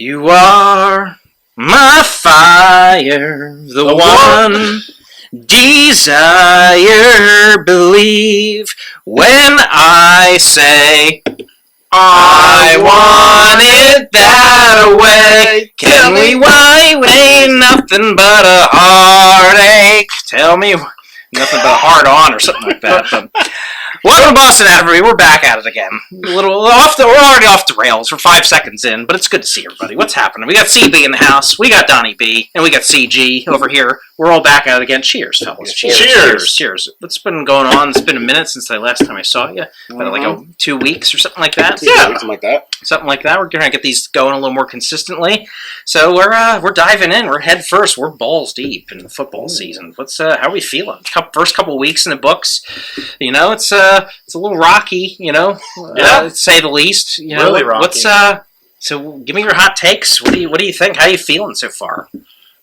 You are my fire, the one desire. Believe when I say I want it that way. Tell me why it ain't nothing but a heartache. Tell me nothing but a hard on or something like that. But welcome to Boston, everybody. We're back at it again. We're already off the rails. We're 5 seconds in, but it's good to see everybody. What's happening? We got CB in the house. We got Donnie B, and we got CG over here. We're all back at it again. Cheers, fellas. Cheers. What's been going on? It's been a minute since the last time I saw you. Like 2 weeks or something like that. Something like that. Something like that. We're gonna get these going a little more consistently. So we're diving in. We're head first. We're balls deep in the football season. How are we feeling? First couple weeks in the books. You know, it's a little rocky. You know, to say the least. You know, really rocky. So give me your hot takes. What do you think? How are you feeling so far?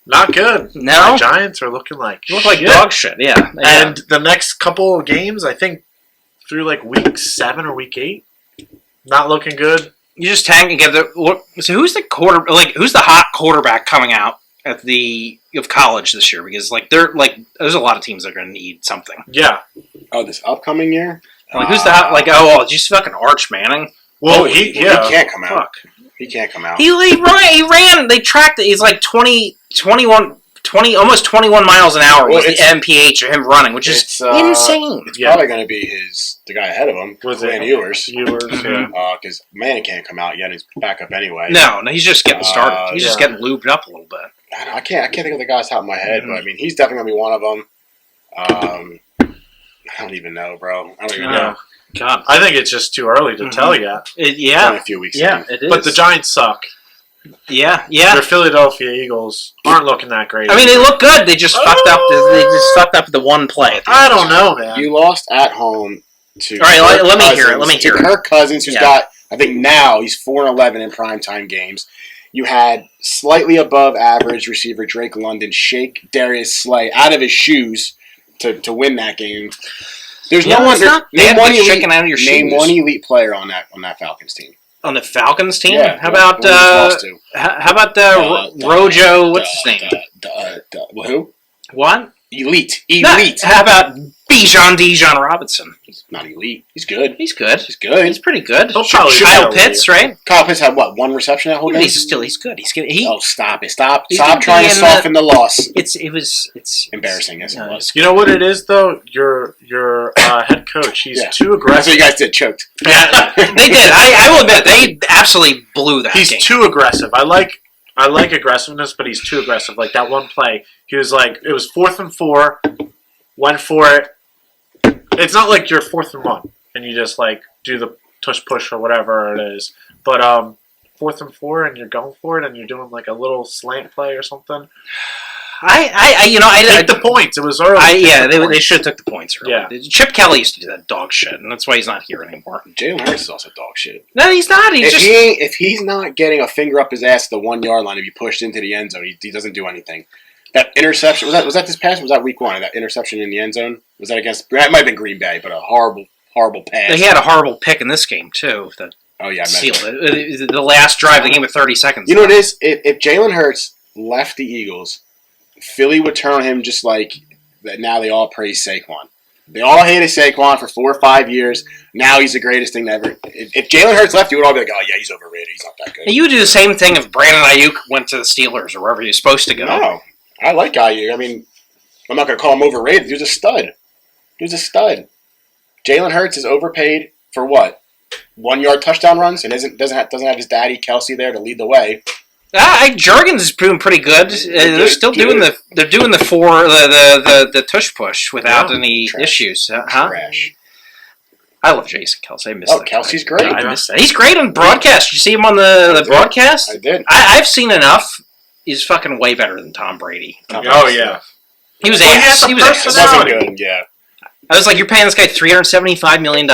Not good. No? The Giants are looking like dog shit, yeah. And the next couple of games, I think, through like week 7 or week 8, not looking good. You just hang together. So who's the hot quarterback coming out at of college this year? Because there's a lot of teams that are going to need something. Yeah. Oh, this upcoming year? Who's the hot? Just fucking Arch Manning. Well, he can't come out. Fuck. He can't come out. He ran. They tracked it. He's like 21, almost 21 miles an hour was the MPH of him running, which is insane. It's probably going to be the guy ahead of him, Quinn Ewers. Because Manning can't come out yet. He's back up anyway. No, he's just getting started. He's just getting lubed up a little bit. I can't think of the guy's top of my head, but I mean, he's definitely going to be one of them. I don't even know, bro. I don't even know. God, I think it's just too early to tell yet. It's only a few weeks. Yeah, it is. But the Giants suck. Yeah. Their Philadelphia Eagles aren't looking that great. I mean, they look good. They just fucked up. They just fucked up the one play. I don't know, man. You lost at home to. All right, let me hear it. Let me hear it. Kirk Cousins, who's got, I think now he's 4-11 in primetime games. You had slightly above average receiver Drake London shake Darius Slay out of his shoes to win that game. There's no one. Name one elite player on that Falcons team. On the Falcons team? Yeah, how about Rojo? What's his name? Who? What? Elite. How about Bijan Robinson? He's not elite. He's good. He's good. He's pretty good. Kyle Pitts, right? Kyle Pitts had one reception that whole game. He's good. Stop it! Stop trying to soften the loss. It's embarrassing. Yes, it was. You know what it is though? Your head coach. He's too aggressive. That's what you guys did. Choked. Yeah, they did. I will admit they absolutely blew that. He's game. too aggressive. I like aggressiveness, but he's too aggressive. Like that one play, he was like, it was 4th and 4, went for it. It's not like you're 4th and 1 and you just like do the tush push or whatever it is. But 4th and 4 and you're going for it and you're doing like a little slant play or something. I took the points. It was early. They should have took the points early. Yeah. Chip Kelly used to do that dog shit, and that's why he's not here anymore. Jalen Hurts is also dog shit. No, he's not. If he's not getting a finger up his ass at the 1 yard line to be pushed into the end zone, he doesn't do anything. That interception was that this past? Was that week 1? That interception in the end zone, was that against? That might have been Green Bay, but a horrible pass. He had a horrible pick in this game too. Sealed it. The last drive of the game with 30 seconds. You know what it is? If Jalen Hurts left the Eagles, Philly would turn on him just like that. Now they all praise Saquon. They all hated Saquon for 4 or 5 years. Now he's the greatest thing ever. If Jalen Hurts left, you would all be like, "Oh yeah, he's overrated. He's not that good." You would do the same thing if Brandon Ayuk went to the Steelers or wherever he was supposed to go. No, I like Ayuk. I mean, I'm not going to call him overrated. He was a stud. Jalen Hurts is overpaid for what? 1 yard touchdown runs and doesn't have his daddy Kelsey there to lead the way. Jurgens is doing pretty good. They're still doing the tush push without any issues. Trash. I love Jason Kelsey. I miss that. Kelsey's great. I miss that. He's great on broadcast. Did you see him on the broadcast? I did. I've seen enough. He's fucking way better than Tom Brady. Oh yeah. He was ass. He was ass. It wasn't good. Yeah. I was like, you're paying this guy $375 million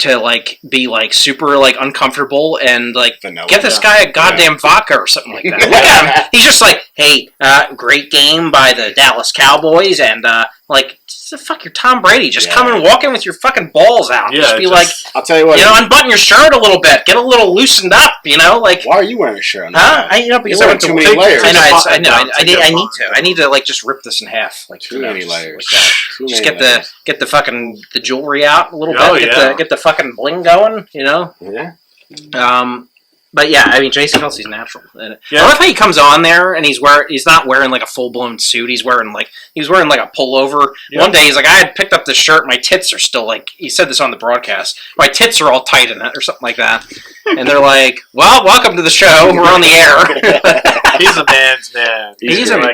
to like be like super like uncomfortable and like Vanilla, get this guy a goddamn vodka or something like that. Look at him. He's just like, hey, great game by the Dallas Cowboys, and Like, fuck, you're Tom Brady. Just Yeah. come and walk in with your fucking balls out. Yeah, Just be like, I'll tell you what. unbutton your shirt a little bit. Get a little loosened up, like... Why are you wearing a shirt? Huh? Because You're I went wearing to... too many layers. I know, I Take need to. I need to, like, just rip this in half. Like, Too many layers. Like that. Too Just many get layers. the fucking the jewelry out a little Oh, bit. yeah. Get the fucking bling going. Yeah. But yeah, I mean, Jason Kelsey's natural. And Yeah. I love how he comes on there and he's not wearing like a full blown suit. He's wearing like a pullover. Yeah. One day he's like, I had picked up this shirt. My tits are still like, he said this on the broadcast. My tits are all tight in it or something like that. And they're like, well, welcome to the show. We're on the air. He's a man's man.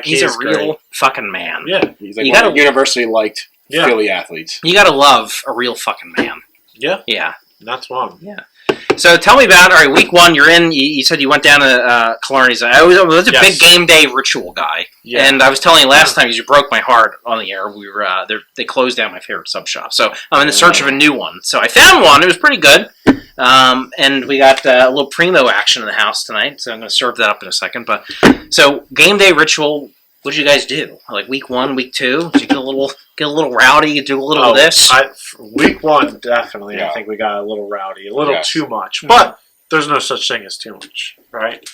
He's a real great. fucking man. Yeah. He's like You one gotta- of the universally liked Yeah. Philly athletes. You gotta love a real fucking man. Yeah. Yeah. That's one. So tell me about, all right, week one, you're in, you said you went down to Killarney's. I was a Yes. big game day ritual guy. Yeah. And I was telling you last time, because you broke my heart on the air, we were they closed down my favorite sub shop. So I'm in the search of a new one. So I found one. It was pretty good. And we got a little primo action in the house tonight. So I'm going to serve that up in a second. But so game day ritual, what did you guys do? Like week one, week two? Did you get a little rowdy, do a little of this? Week one, definitely. Yeah. I think we got a little rowdy, a little Yes. too much. But there's no such thing as too much, right?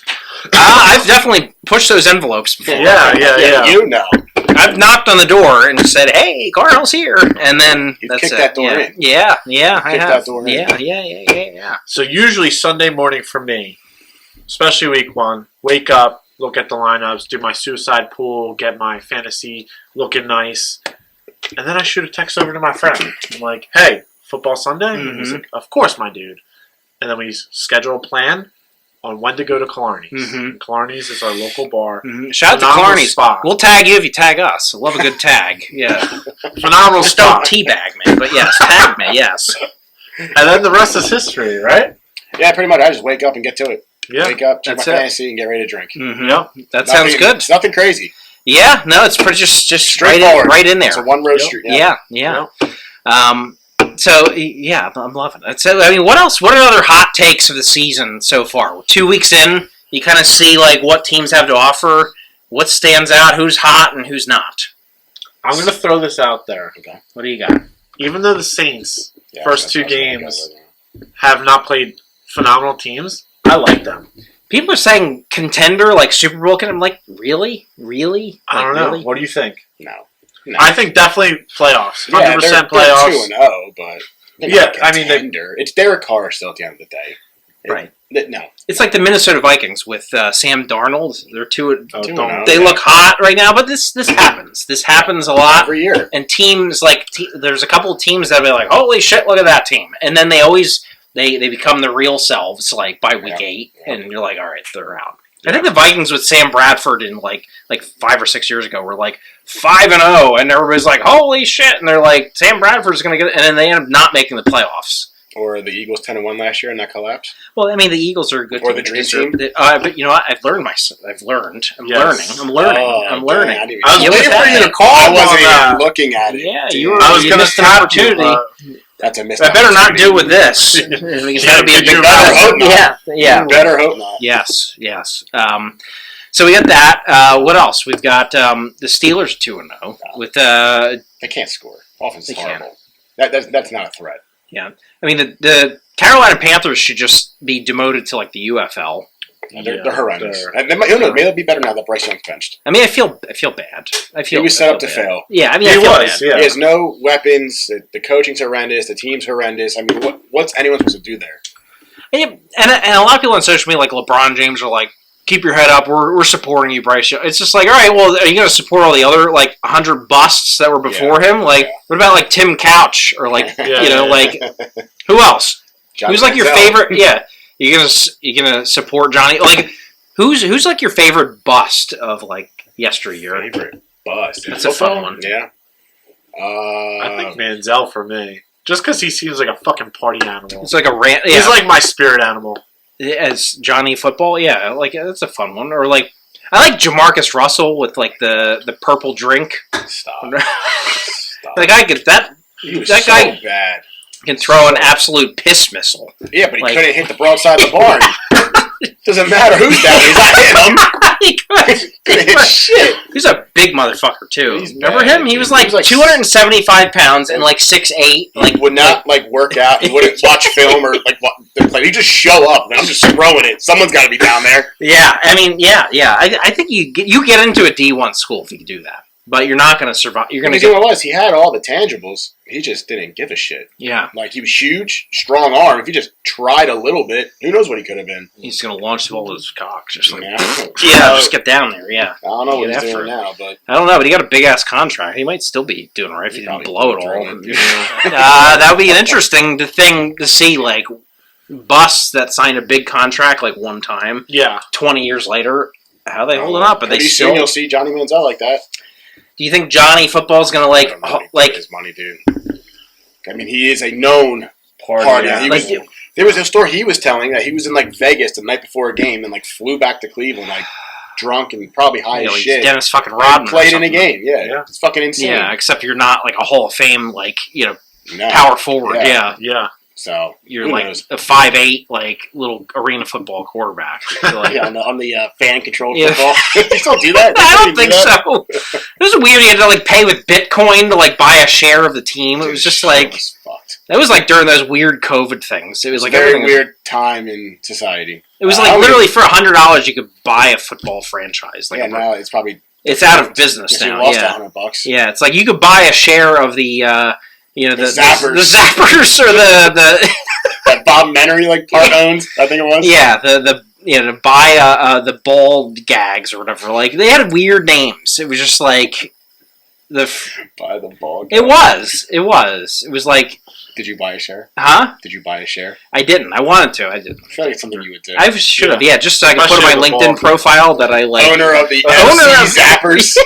I've definitely pushed those envelopes before. Yeah. You know. I've knocked on the door and said, "Hey, Carl's here," and then You've that's kicked it. that door in. Yeah, I Kicked have. that door in. Yeah. So usually Sunday morning for me, especially week one, wake up, look at the lineups, do my suicide pool, get my fantasy looking nice, and then I shoot a text over to my friend. I'm like, "Hey, football Sunday?" And he's like, "Of course, my dude." And then we schedule a plan on when to go to Killarney's. Mhm. Killarney's is our local bar. Shout out to Phenomenal Clarny's. spot. We'll tag you if you tag us. I love a good tag. Yeah. Phenomenal Just don't spot. teabag me, but yes, tag me. Yes. And then the rest is history, right? Yeah, pretty much. I just wake up and get to it. Yeah. Wake up, check my That's it. fantasy, and get ready to drink. Yep. That sounds good. It's nothing crazy. Yeah. No, it's pretty just Straightforward. right in there. It's a one-road Yep. street. Yeah. So yeah, I'm loving it. So I mean, what else? What are other hot takes of the season so far? 2 weeks in, you kind of see like what teams have to offer, what stands out, who's hot and who's not. I'm going to throw this out there. Okay. What do you got? Even though the Saints Yeah, First that's two what I was gonna games. go with. have not played phenomenal teams, I like them. People are saying contender, like Super Bowl. I'm like, really? I don't Like, know. really? What do you think? No. I think definitely playoffs. 100% Yeah, they're playoffs. 2-0, but they're Yeah, not a I mean, they- contender. It's Derek Carr still at the end of the day. Right. No. It's like the Minnesota Vikings with Sam Darnold. They're two. Oh, 2-0. don't. They look hot right now, but this happens. This happens a lot. Every year. And teams like there's a couple of teams that be like, holy shit, look at that team, and then they always they become their real selves like by week 8, and you're like, all right, they're out. I think the Vikings with Sam Bradford in like 5 or 6 years ago were like 5-0, and everybody's like, holy shit, and they're like, Sam Bradford's gonna get it, and then they end up not making the playoffs. Or the Eagles 10-1 last year and that collapse. Well, I mean, the Eagles are a good Or team. the dream team. But you know what? I've learned. I'm Yes. learning. Oh, I'm dang, learning. I didn't even I was You waiting was for you that. to call I on wasn't that. even looking at it. Yeah, Dude. you were. I was you going to missed an stop opportunity. you. That's a missed I better not opportunity. do with this. Because that'd be a did big you better hope not? Yeah. You better hope not. Yes. So we got that. What else? We've got the Steelers 2-0 with They can't score. Offense is They can't. horrible. That's not a threat. I mean the Carolina Panthers should just be demoted to like the UFL. They're horrendous. they're- And they might, who knows, maybe they'll be better now that Bryce Young's benched. I mean, I feel bad. He was set I up to feel bad. fail. Yeah, I mean, He I feel was, bad. yeah. He has no weapons. The coaching's horrendous. The team's horrendous. I mean, what's anyone supposed to do there? And a lot of people on social media, like LeBron James, are like, "Keep your head up. We're supporting you, Bryce." It's just like, all right, well, are you going to support all the other like 100 busts that were before him? Like, what about like Tim Couch or like like who else? Johnny Who's like your Manziel. favorite? Yeah, you gonna support Johnny? Like, who's like your favorite bust of like yesteryear? Favorite bust? That's a fun one. Yeah. I think Manziel for me. Just because he seems like a fucking party animal. It's like a rant. Yeah, He's like my spirit animal. as Johnny Football. Yeah, like that's a fun one. Or like I like Jamarcus Russell with like the purple drink. Stop. Stop. Like I get that. He was That so guy bad. can throw an absolute piss missile. Yeah, but he like- couldn't hit the broadside of the barn. Doesn't matter whose dad is. I hit him. He Couldn't hit shit. He's a big motherfucker too. He's Remember bad. him? He was like 275 pounds and like 6'8". Like would not work out. He wouldn't watch film or like he'd just show up. I'm just throwing it. Someone's got to be down there. Yeah, I mean, yeah. I think you get into a D1 school if you can do that, but you're not going to survive. You're going to get. What it was? He had all the tangibles. He just didn't give a shit. Yeah, like he was huge, strong arm. If he just tried a little bit, who knows what he could have been? He's going to launch the ball with his cock, just like just get down there. Yeah, I don't know what he's doing now, but I don't know. But he got a big ass contract. He might still be doing right if he didn't blow it all. That would be an interesting thing to see, like busts that signed a big contract like one time. Yeah, 20 years later, how they holding up? But pretty soon you'll see Johnny Manziel like that. Do you think Johnny Football's gonna like his money, dude? I mean, he is a known party. Yeah. There was a story he was telling that he was in like Vegas the night before a game and like flew back to Cleveland like drunk and probably high as shit. Dennis fucking Rodman played in a game. Yeah, it's fucking insane. Yeah, except you're not like a Hall of Fame power forward. Yeah. So you're like a 5'8", like little arena football quarterback. Like, on the fan controlled football. They still do that? I don't think so. It was weird. You had to like pay with Bitcoin to like buy a share of the team. It was just like that was like during those weird COVID things. It was like a very weird time in society. It was like literally for $100 you could buy a football franchise. Like now it's probably out of business now. You lost $100. Yeah, it's like you could buy a share of the. The Zappers or the that Bob Menery part owns. I think it was. Yeah, to buy the bald gags or whatever. Like they had weird names. It was just like buy the bald. It was like. Did you buy a share? Huh? Did you buy a share? I didn't. I wanted to. I didn't. I feel like it's something you would do. I should have. Yeah, just so I could put on my LinkedIn profile that I like. Owner of the Zappers.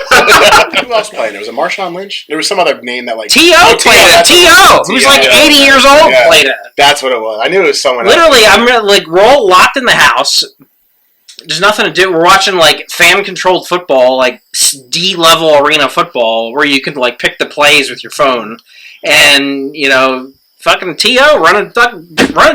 Who else played? There was a Marshawn Lynch. There was some other name that T.O. played it. T.O. who's like 80 years old played it. That's what it was. I knew it was someone. Literally, I'm like locked in the house. There's nothing to do. We're watching like fan-controlled football, like D-level arena football, where you could like pick the plays with your phone, and fucking T.O. run a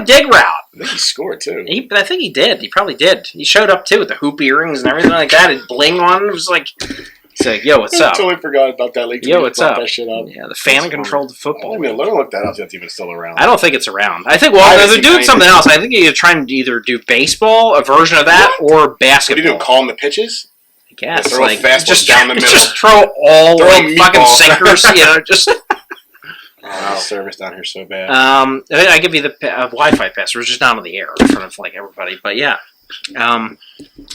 dig route. I think he scored too. I think he did. He probably did. He showed up too with the hoop earrings and everything like that, and bling on. It was like, he's like, "Yo, what's up?" I totally forgot about that. Like, yo, what's up? That shit up. Yeah, the fan-controlled football. Let me look that up. If it's even still around. I don't think it's around. I think they're doing something else. I think you're trying to either do baseball, a version of that, or basketball. What are you doing? Calling the pitches? I guess. Throw fastballs down the middle. Just throw all fucking sinkers. Just. Service down here so bad. I give you the Wi-Fi password. It's just not on the air in front of like everybody. But yeah. Well,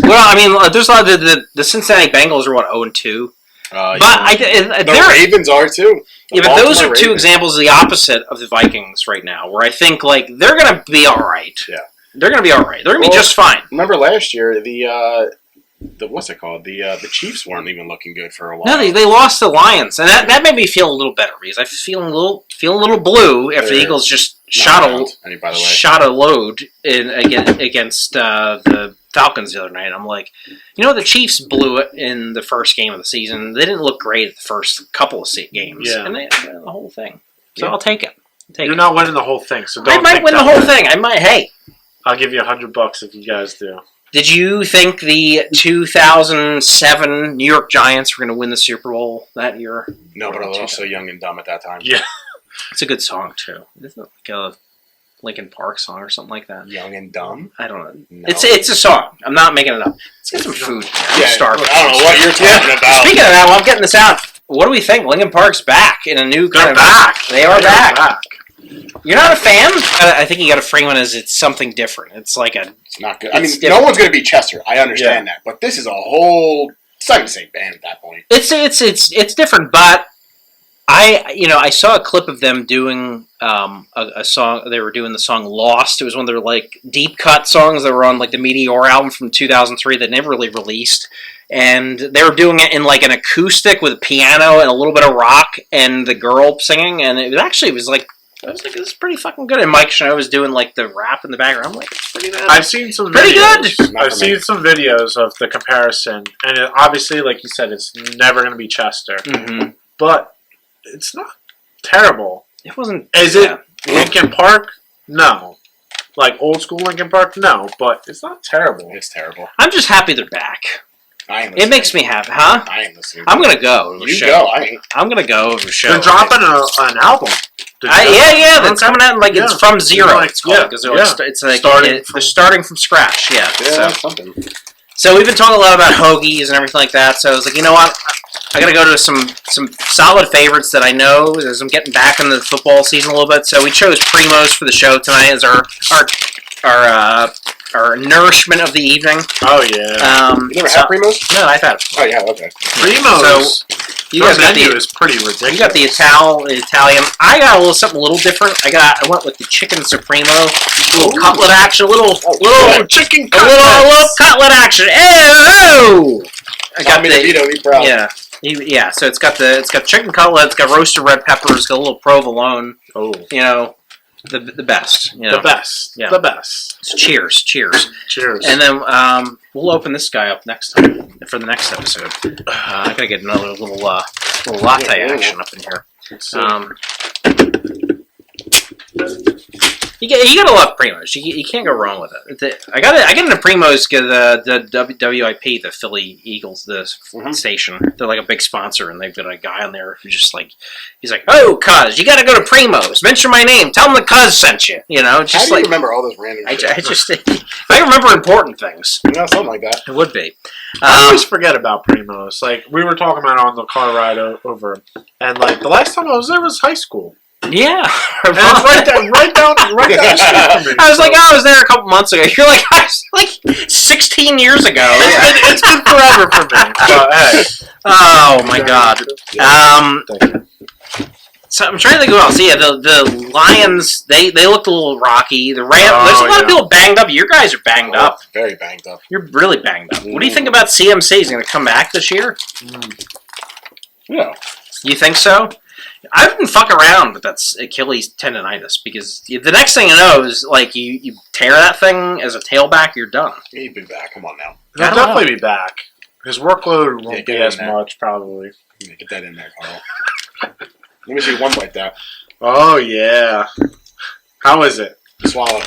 I mean, there's a lot of the Cincinnati Bengals are 0-2. But the Ravens are too. Yeah, but those are two examples of the opposite of the Vikings right now, where I think like they're gonna be all right. Yeah, they're gonna be all right. They're gonna be just fine. Remember last year the what's it called? The Chiefs weren't even looking good for a while. No, they lost the Lions, and that made me feel a little better because I feel a little blue after the Eagles just shot a load against the Falcons the other night. I'm like, the Chiefs blew it in the first game of the season. They didn't look great at the first couple of games, and they won the whole thing. So I'll take it. You're not winning the whole thing, so don't. I might win the whole thing. I might. Hey, I'll give you $100 if you guys do. Did you think the 2007 New York Giants were going to win the Super Bowl that year? No, but I was also young and dumb at that time. Yeah. It's a good song, too. Isn't it like a Linkin Park song or something like that? Young and dumb? I don't know. No. It's a song. I'm not making it up. Let's get some food. Yeah, Starbucks. I don't know what you're talking about. Speaking of that, while I'm getting this out, what do we think? Linkin Park's back in a new kind of... They are back. You're not a fan? I think you got to frame it as it's something different. It's like It's not good. I mean, no one's going to be Chester. I understand that, but this is a whole. It's not even the same band at that point. It's different, but I saw a clip of them doing a song. They were doing the song "Lost." It was one of their like deep cut songs that were on like the Meteor album from 2003 that never really released. And they were doing it in like an acoustic with a piano and a little bit of rock and the girl singing, and it was like. I was like, this is pretty fucking good. And Mike Snow was doing like the rap in the background. I'm like, it's pretty good. I've seen some videos. I've seen some videos of the comparison, and obviously, like you said, it's never going to be Chester. Mm-hmm. But it's not terrible. It wasn't. Is it Linkin Park? No. like old school Linkin Park? No, but it's not terrible. It's terrible. I'm just happy they're back. I ain't It listening. makes me happy, huh? I ain't listening. I'm gonna go to a You show. go. I ain't. I'm gonna go to a show. They're dropping an album. Yeah, that's coming out. Like it's from zero. Like, It's called because it's like they're starting from scratch. Yeah. Yeah, So. that's something. So we've been talking a lot about hoagies and everything like that. So I was like, you know what? I gotta go to some solid favorites that I know as I'm getting back in the football season a little bit. So we chose Primos for the show tonight as our nourishment of the evening. Oh yeah. You never had Primos? No, I've had it. Oh yeah, okay. Primos. You guys got menu the is pretty ridiculous. you got the Italian. I got something a little different. I went with the chicken supremo, a little cutlet action, little chicken a little cutlet action. Oh! I got Tommy DeVito, be proud. Yeah. So it's got chicken cutlet, it's got roasted red peppers, it's got a little provolone. Oh, You know, the best. You know, the best. Yeah. The best. So cheers. Cheers. And then we'll open this guy up next time for the next episode. I gotta get another little latte action up in here. Let's see. You gotta love Primos. You can't go wrong with it. I get into Primos because the WIP, the Philly Eagles, station. They're like a big sponsor, and they've got a guy on there who's just like, he's like, "Oh, cuz, you gotta go to Primos. Mention my name. Tell them the cuz sent you." You know, just How do you like remember all those random I shit? just I remember important things. Yeah, something like that. It would be. I always forget about Primos. Like we were talking about it on the car ride over, and like the last time I was there was high school. Yeah, And it's right down the street from me. I was like, I was there a couple months ago. You're like, I was like 16 years ago. It's been forever for me. But hey, Oh my god. So I'm trying to think who else. Yeah, the Lions. They looked a little rocky. The Rams. There's a lot of people banged up. You guys are banged up. Very banged up. You're really banged up. What do you think about CMC? Is he going to come back this year? Yeah. You think so? I wouldn't fuck around with that Achilles tendonitis because the next thing you know is like you tear that thing as a tailback, you're done. He'd be back. Come on now. he'll definitely be back. His workload won't get be in as there. much, probably. Yeah, get that in there, Carl. Let me see one like that. Oh yeah. How is it? Swallow.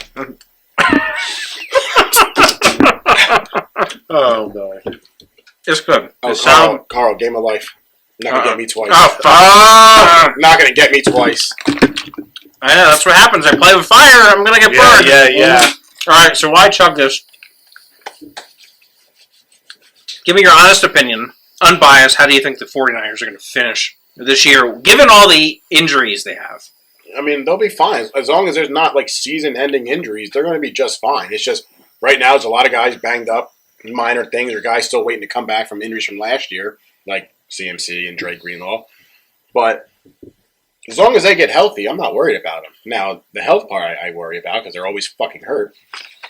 Oh boy. It's good. Oh, Carl, game of life. Not gonna get me twice. Oh, fuck! Not gonna get me twice. I know, that's what happens. I play with fire, I'm gonna get burned. Yeah. Alright, so why chug this? Give me your honest opinion, unbiased, how do you think the 49ers are going to finish this year, given all the injuries they have? I mean, they'll be fine. As long as there's not, like, season-ending injuries, they're going to be just fine. It's just, right now, there's a lot of guys banged up, minor things, or guys still waiting to come back from injuries from last year, like CMC and Drake Greenlaw. But as long as they get healthy, I'm not worried about them. Now, the health part I worry about because they're always fucking hurt.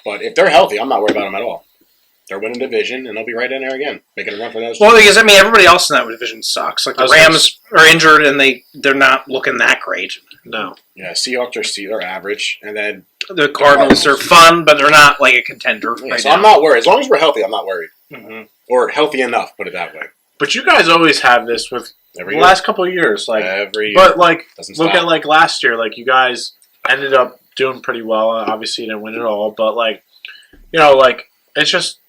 But if they're healthy, I'm not worried about them at all. They're winning division, and they'll be right in there again, making a run for those. Well, because, I mean, everybody else in that division sucks. Like, the Rams are injured, and they're not looking that great. No. Yeah, Seahawks are average, and then The Cardinals are fun, but they're not, like, a contender right so now. I'm not worried. As long as we're healthy, I'm not worried. Mm-hmm. Or healthy enough, put it that way. But you guys always have this with Every the year. last couple of years. Like, Every year. But, like, Doesn't look stop. at, like, last year. Like, you guys ended up doing pretty well. Obviously, you didn't win it all. But, like, you know, like, it's just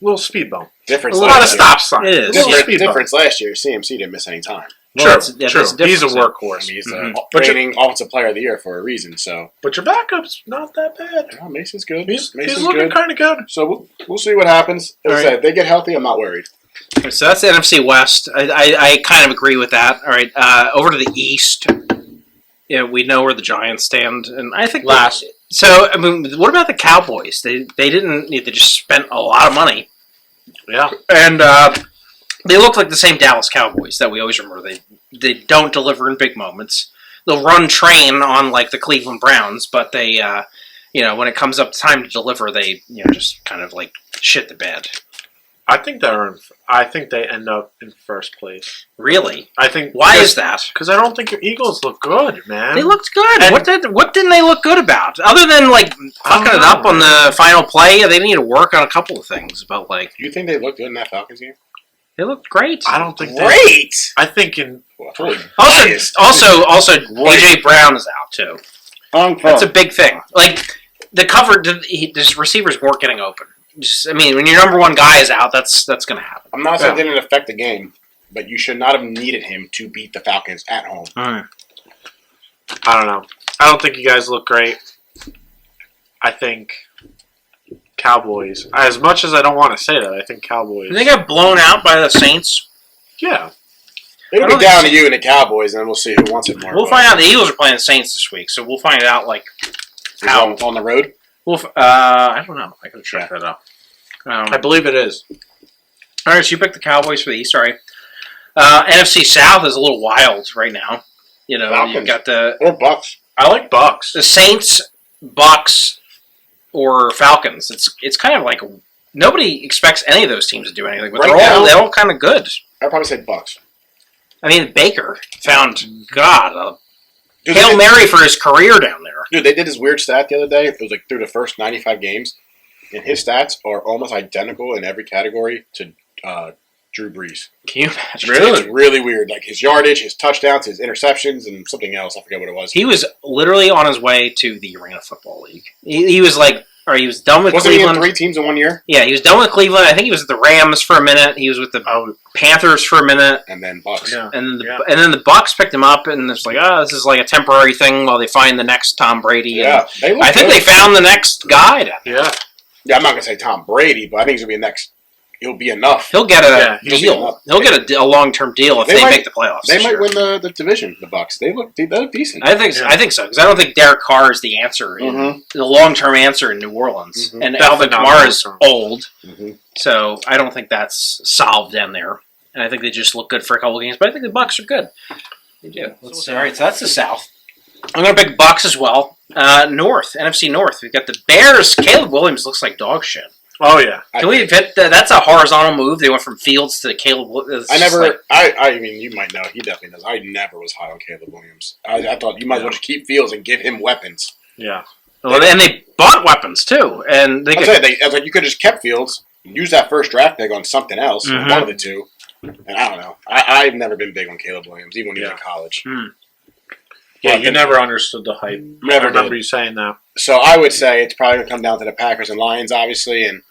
a little speed bump. Difference A lot of last year. stop signs. It is. A little Yeah. speed bump. Difference last year, CMC didn't miss any time. Well, True. that's True. a He's a difference. I workhorse. mean, he's Mhm. the reigning offensive player of the year for a reason. So But your backup's not that bad. oh, Mason's good. He's Mason's looking good. kind of good. So we'll see what happens. As I All said, if they get healthy, I'm not worried. So that's the NFC West. I kind of agree with that. All right, over to the East. Yeah, we know where the Giants stand, and I think Last. So, I mean, what about the Cowboys? They didn't. They just spent a lot of money, Yeah. and they look like the same Dallas Cowboys that we always remember. They don't deliver in big moments. They'll run train on like the Cleveland Browns, but they, when it comes up time to deliver, they just kind of like shit the bed. I think they end up in first place. Really? I think. Why is that? Because I don't think your Eagles look good, man. They looked good. And- What didn't they look good about? Other than like fucking it up on the final play, they need to work on a couple of things. But like, Do you think they looked good in that Falcons game? they looked great. I don't think Great. I think in Well, totally Also, biased. also, AJ Brown is out too. That's a big thing. Like, the cover, his receivers weren't getting open. Just, I mean, when your number one guy is out, that's going to happen. I'm not saying it didn't affect the game, but you should not have needed him to beat the Falcons at home. I don't know. I don't think you guys look great. I think Cowboys. As much as I don't want to say that, I think Cowboys. They got blown out by the Saints. Yeah. It'll be down to you and the Cowboys, and then we'll see who wants it more. We'll find out. The Eagles are playing the Saints this week, so we'll find out how on the road. I don't know. I can check that out. I believe it is. All right, so you picked the Cowboys for the East. All right. NFC South is a little wild right now. You know, Falcons. you've got Or Bucks. I like Bucks. the Saints, Bucks, or Falcons. It's kind of like nobody expects any of those teams to do anything, but Right they're all kind of good. I'd probably say Bucks. I mean, Baker found a Dude, Hail Mary for his career down there. Dude, they did this weird stat the other day. It was like through the first 95 games, and his stats are almost identical in every category to Drew Brees. Can you imagine? It's really weird. Like his yardage, his touchdowns, his interceptions, and something else. I forget what it was. He was literally on his way to the Arena Football League. He was he was done with Wasn't Cleveland. he in 3 teams in 1 year? Yeah, he was done with Cleveland. I think he was at the Rams for a minute. He was with the Panthers for a minute. And then Bucks. Yeah. And then the Bucks picked him up, and it's like, this is like a temporary thing while they find the next Tom Brady. Yeah, I think they found the next guy. Yeah. Yeah, I'm not gonna say Tom Brady, but I think he's gonna be next. He'll be enough. He'll get a he'll deal. He'll get a long-term deal if they make the playoffs. They this might year. win the division. The Bucks. They look decent. I think so because I don't think Derek Carr is the answer, the long-term answer in New Orleans, and Alvin Kamara is old, so I don't think that's solved down there. And I think they just look good for a couple of games, but I think the Bucks are good. They do. All right, so that's the South. I'm going to pick Bucks as well. North, NFC North. We've got the Bears. Caleb Williams looks like dog shit. Oh yeah. Can we admit that that's a horizontal move? They went from Fields to Caleb Williams. I mean, you might know. He definitely does. I never was high on Caleb Williams. I thought you might as well just keep Fields and give him weapons. Yeah. Well, and they bought weapons too, and I was like, you could have just kept Fields, use that first draft pick on something else, one of the two. And I don't know. I've never been big on Caleb Williams, even when he was in college. Yeah, you never understood the hype. I remember you saying that. So I would say it's probably going to come down to the Packers and Lions, obviously, and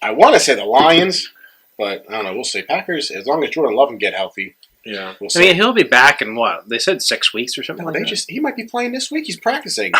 I want to say the Lions, but I don't know. We'll see. Packers, as long as Jordan Love can get healthy, we'll see. I mean, he'll be back in what? They said 6 weeks or something. He might be playing this week. He's practicing.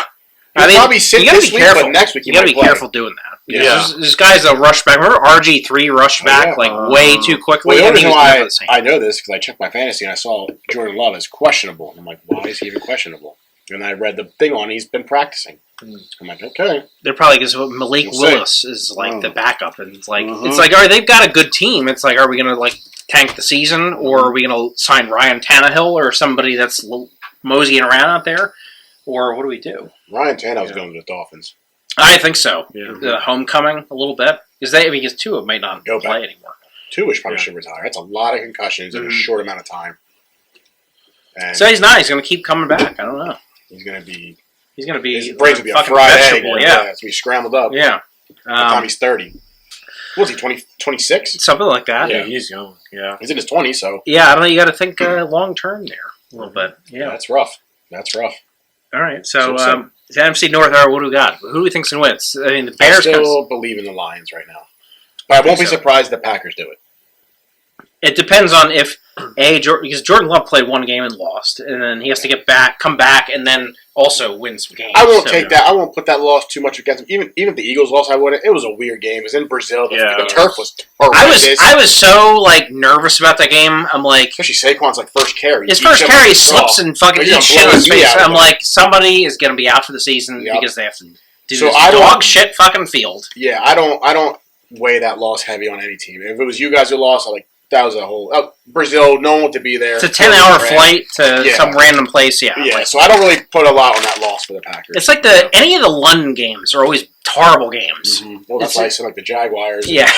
I mean, probably sit this week, but next week you got to be careful doing that. Yeah. This guy's a rush back. Remember RG3 rushed back way too quickly. Well, the reason why I know this because I checked my fantasy and I saw Jordan Love as questionable. And I'm like, why is he even questionable? And I read the thing on he's been practicing. I'm like, okay. They're probably because Malik Willis is like the backup, and it's like all right, they've got a good team. It's like, are we going to tank the season, or are we going to sign Ryan Tannehill or somebody that's moseying around out there, or what do we do? Ryan Tannehill's going to the Dolphins. I think so. Yeah. The homecoming a little bit because Tua might not play anymore. Tua probably should retire. That's a lot of concussions in a short amount of time. And so he's not. He's going to keep coming back. I don't know. He's going to be. His brains will be a fried egg. It's be scrambled up. Yeah. By the time he's 30. What was he, 26? Something like that. Yeah, he's young. Yeah. He's in his 20s, so. Yeah, I don't know. You got to think long term there a little bit. Yeah. That's rough. All right. So, the NFC North, what do we got? Who do we think's going to win? I mean, the Bears. I still believe in the Lions right now. But I won't be surprised if the Packers do it. It depends on if, because Jordan Love played one game and lost, and then he has to come back, and then also win some games. I won't take that. I won't put that loss too much against him. Even if the Eagles lost, I wouldn't. It was a weird game. It was in Brazil. The turf was horrendous. I was so nervous about that game. I'm like, especially Saquon's first carry. His first carry slips and fucking eats shit in his face. I'm like, somebody is going to be out for the season because they have to do this dog shit fucking field. Yeah, I don't weigh that loss heavy on any team. If it was you guys who lost, that was a whole Brazil. No one to be there. It's a 10-hour flight to some random place. Yeah. So I don't really put a lot on that loss for the Packers. It's like any of the London games are always horrible games. Mm-hmm. Well, that's why I said the Jaguars. Yeah.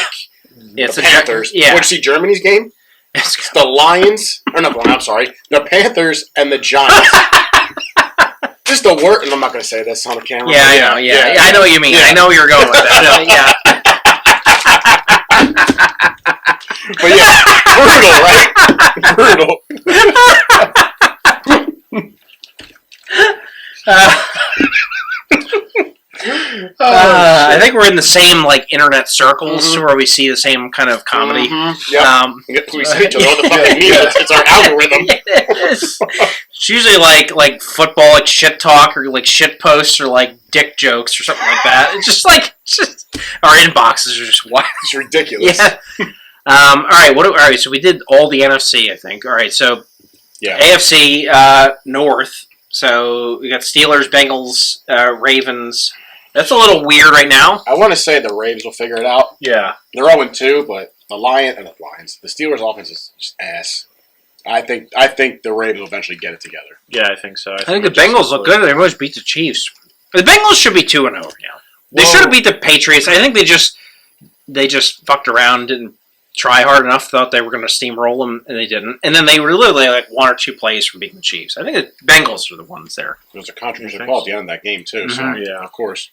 And the Panthers. Did you see Germany's game? It's the Lions. Or no, I'm sorry. The Panthers and the Giants. Just the word, and I'm not going to say this on the camera. Yeah, I know. Yeah, I know what you mean. Yeah. I know where you're going with that. But yeah, brutal, right? Brutal. I think we're in the same like internet circles where we see the same kind of comedy. Yep. We see each other. What the fuck it means? It's our algorithm. It's usually like football, like shit talk or like shit posts or like dick jokes or something like that. It's just our inboxes are just wild. It's ridiculous. Yeah. All right. All right. So we did all the NFC, I think. All right. So AFC North. So we got Steelers, Bengals, Ravens. That's a little weird right now. I want to say the Ravens will figure it out. Yeah. They're 0-2, but the Steelers' offense is just ass. I think the Ravens will eventually get it together. Yeah, I think so. I think the Bengals look good. They almost beat the Chiefs. The Bengals should be 2-0 now. They should have beat the Patriots. I think they just fucked around, didn't try hard enough, thought they were going to steamroll them, and they didn't. And then they were literally like 1 or 2 plays from beating the Chiefs. I think the Bengals are the ones there. There was a controversial call at the end of that game, too. So, yeah, of course.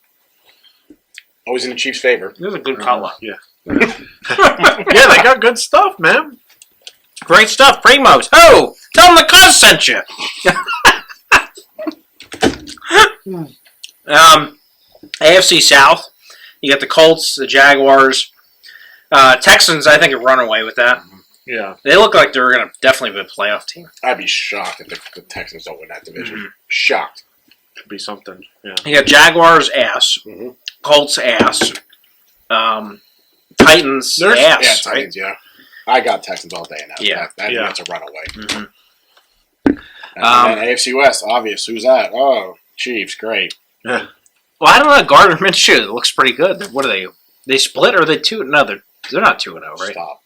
Always in the Chiefs' favor. It was a good call. Yeah. Yeah, they got good stuff, man. Great stuff, Primos. Oh, tell them the cuz sent you. AFC South. You got the Colts, the Jaguars, Texans. I think a runaway with that. Yeah, they look like they're going to definitely be a playoff team. I'd be shocked if the Texans don't win that division. Shocked. Could be something. Yeah. You got Jaguars ass, Colts ass, Titans ass. Yeah, Titans. Yeah, I got Texans all day now. Yeah, that's a runaway. And then AFC West, obvious. Who's that? Oh, Chiefs. Great. Yeah. Well, I don't know. Gardner Minshew. It looks pretty good. What are they? They split or are they 2? No, they're not 2-0, right? Stop.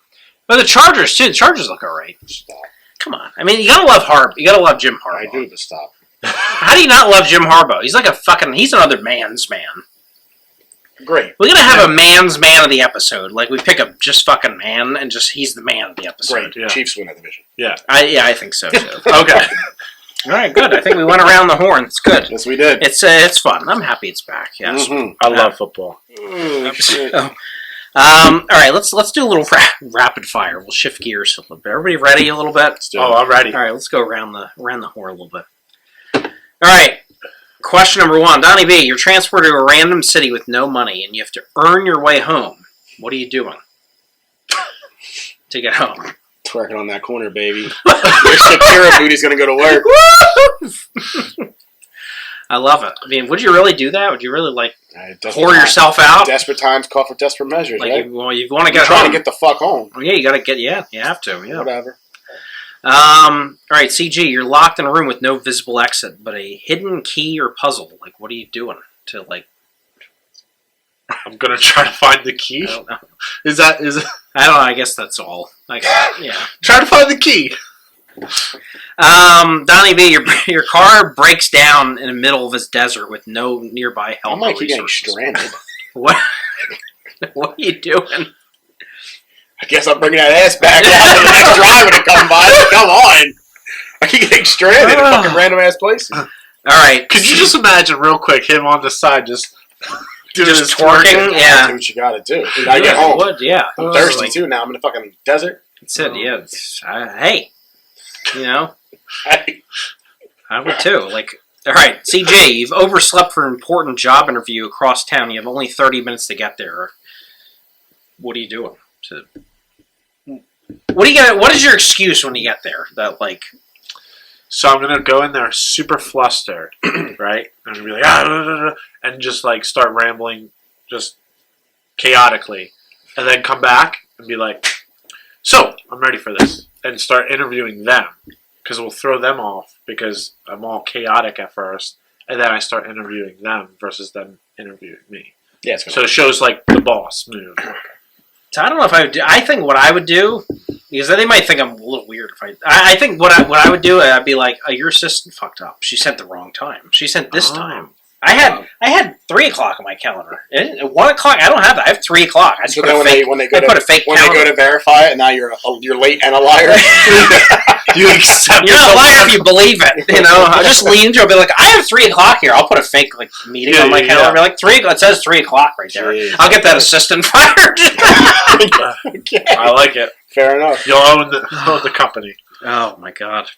But the Chargers too. The Chargers look all right. Stop. Come on. I mean, you gotta love Harbaugh. You gotta love Jim Harbaugh. I do, but stop. How do you not love Jim Harbaugh? He's like he's another man's man. Great. We're gonna have a man's man of the episode. Like we pick a just fucking man and just he's the man of the episode. Great. Yeah. Chiefs win that division. Yeah. I think so too. Okay. All right, good. I think we went around the horn. It's good. Yes, we did. It's fun. I'm happy it's back. Yes. I love football. All right, let's do a little rapid fire. We'll shift gears a little bit. Everybody ready a little bit? I'm ready. All right, let's go around the horn a little bit. All right. Question number 1, Donnie B. You're transported to a random city with no money, and you have to earn your way home. What are you doing to get home? Twerking on that corner, baby. Your Shakira booty's gonna go to work. I love it. I mean, would you really do that? Would you really pour times, yourself out? Desperate times call for desperate measures. Like right? you want to get trying home. to get the fuck home. Yeah, you gotta get. Yeah, you have to. Yeah. Whatever. All right, CG. You're locked in a room with no visible exit, but a hidden key or puzzle. Like, what are you doing to like? I'm gonna try to find the key. I don't know. Is it? I don't know. I guess that's all. Yeah. Try to find the key. Donnie B, your car breaks down in the middle of this desert with no nearby help. I might keep getting stranded. What? What are you doing? I guess I'm bringing that ass back out for the next driver to come by. Come on. I keep getting stranded in fucking random ass places. All right. Could you just imagine real quick him on the side just twerking? Yeah. Do what you gotta do. Dude, I get home. Would, yeah. I'm thirsty too now. I'm in the fucking desert. That's it. Yeah. Hey. You know. I would too. Like, all right, CJ, you've overslept for an important job interview across town. You have only 30 minutes to get there. What are you doing? What is your excuse when you get there? That like. So I'm gonna go in there super flustered, right? I'm gonna be like, and just like start rambling, just chaotically, and then come back and be like, "So I'm ready for this," and start interviewing them because it will throw them off because I'm all chaotic at first, and then I start interviewing them versus them interviewing me. Yeah, so it shows like the boss move. So I don't know if I would do. I think what I would do, because they might think I'm a little weird if I think what I would do, I'd be like, oh, your assistant fucked up. She sent the wrong time. She sent this time. I had 3 o'clock on my calendar. 1 o'clock. I don't have that. I have 3 o'clock. I just so put then a fake. They go to verify it, and now you're late and a liar. You accept You're not a liar if you believe it. You know, I'll just lean into it. I'll be like, I have 3 o'clock here. I'll put a fake meeting on my calendar. I'll be like 3. It says 3 o'clock right there. Jeez. I'll get that assistant fired. Okay. I like it. Fair enough. You'll own the company. Oh my god!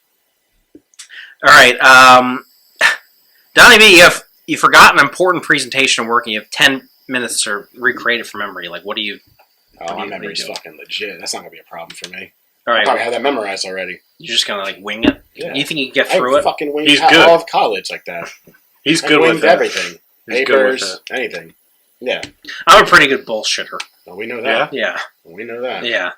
All right, Donnie B, you forgot an important presentation work and you have 10 minutes to recreate it from memory. Like, what do you? Oh, my do memory's you do? fucking legit. That's not gonna be a problem for me. All I right, probably have that memorized already. you're just gonna like wing it. Yeah. You think you can get I through it? fucking winged He's good. all of college like that. He's I good winged with it. everything. He's good with Papers, anything. Yeah. I'm a pretty good bullshitter. Well, we know that. Yeah, We know that. yeah.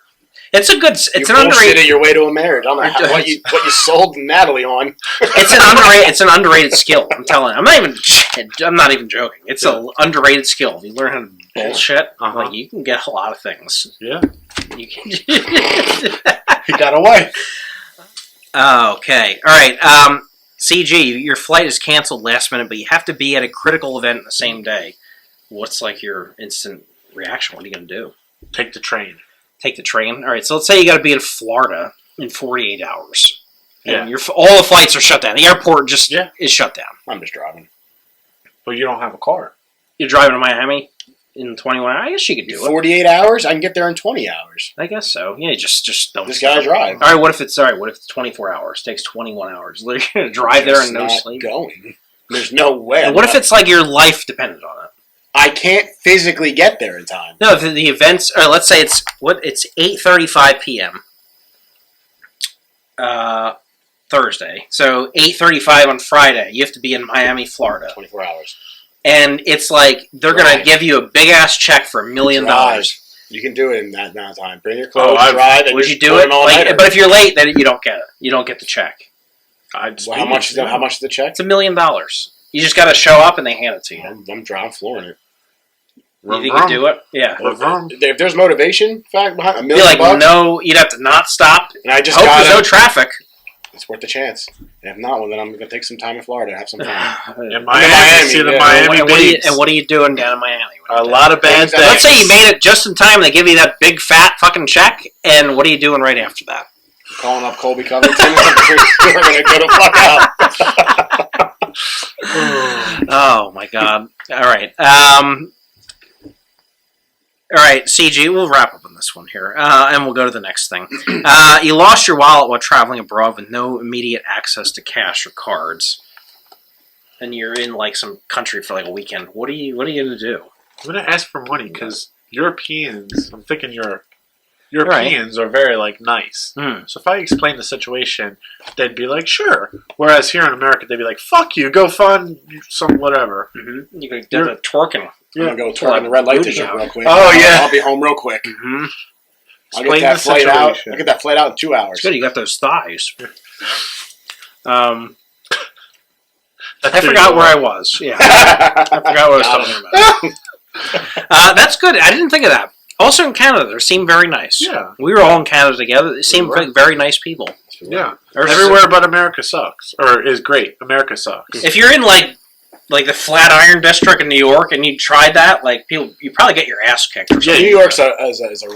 It's a good. It's you an underrated. bullshitted your way to a marriage. I don't know what you sold Natalie on. It's an underrated skill. I'm telling you. I'm not even joking. It's an underrated skill. If you learn how to bullshit, like you can get a lot of things. Yeah. You can. He got away. Okay. All right. CG, your flight is canceled last minute, but you have to be at a critical event the same day. What's like your instant reaction? What are you going to do? Take the train. Take the train? All right. So let's say you got to be in Florida in 48 hours. Yeah. And all the flights are shut down. The airport just is shut down. I'm just driving. But you don't have a car. You're driving to Miami in 21 hours? I guess you could do it. 48 hours? I can get there in 20 hours. I guess so. Yeah, just don't This stop. guy drive. All right, what if it's 24 hours? It takes 21 hours. You're going to drive there and no Just sleep? not going. There's no way. And what if it's like your life depended on it? I can't physically get there in time. No, the events. Or let's say it's 8:35 p.m. Thursday. So 8:35 on Friday. You have to be in Miami, Florida, 24 hours. and it's like they're going to give you a big ass check for $1 million. You can do it in that amount of time. Bring your clothes, Oh, drive, and Would you're you do pulling it? all Like, nighter. but if you're late, then you don't get it. You don't get the check. I'd Well, how much is the check? It's $1 million. You just got to show up and they hand it to you. I'm flooring it. You think you do it? Yeah. If there's motivation fact behind $1 Be million like, bucks, no, you'd have to not stop. and I just Hope got there's no traffic. it's worth the chance. And if not, well, then I'm gonna take some time in Florida and have some fun. In Miami, Miami, see the yeah. Miami And what are you doing down in Miami? A lot of bad things. Let's say you made it just in time. They give you that big fat fucking check, and what are you doing right after that? Calling up Colby Covington. We're gonna go to fuck out. Oh my god! All right, CG. We'll wrap up on this one here, and we'll go to the next thing. You lost your wallet while traveling abroad with no immediate access to cash or cards, and you're in like some country for like a weekend. What are you gonna do? I'm gonna ask for money because Europeans. I'm thinking Europeans are very like nice. Mm. So if I explain the situation, they'd be like, "Sure." Whereas here in America, they'd be like, "Fuck you, go find some whatever." Mm-hmm. You could do the twerking. I'm gonna go twerk in the red light district real quick. Oh, yeah. I'll be home real quick. Mm-hmm. I'll get that flight out. I'll get that flight out in 2 hours. It's good. You got those thighs. I forgot where I was. Yeah, I forgot what I was talking about. That's good. I didn't think of that. Also in Canada, they seem very nice. Yeah. We were all in Canada together. They seem like very nice people. Yeah. Everywhere but America sucks. Or is great. America sucks. If you're in like the Flatiron District in New York and you tried that, like people, you probably get your ass kicked. Or Yeah, something. New York's a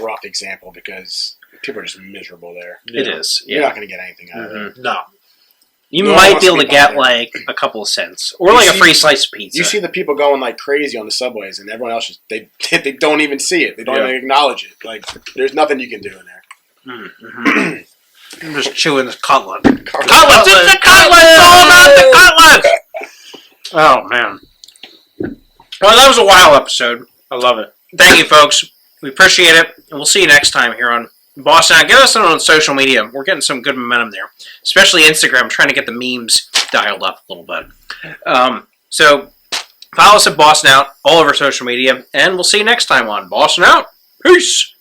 rough example because people are just miserable there. It is. You're Yeah. not going to get anything out of it. Mhm. No. You No one might wants be able to to be get bothered. like a couple of cents or You like a see- free slice of pizza. You see the people going like crazy on the subways, and everyone else just they don't even see it. They don't even acknowledge it. Like there's nothing you can do in there. Mm-hmm. I'm just chewing this cutlet. Cutlet. Cutlets! It's the cutlet! It's all about the cutlets! Oh, man. Well, that was a wild episode. I love it. Thank you, folks. We appreciate it. And we'll see you next time here on Boston Out. Get us on social media. We're getting some good momentum there. Especially Instagram. Trying to get the memes dialed up a little bit. So, follow us at Boston Out all over social media. And we'll see you next time on Boston Out. Peace!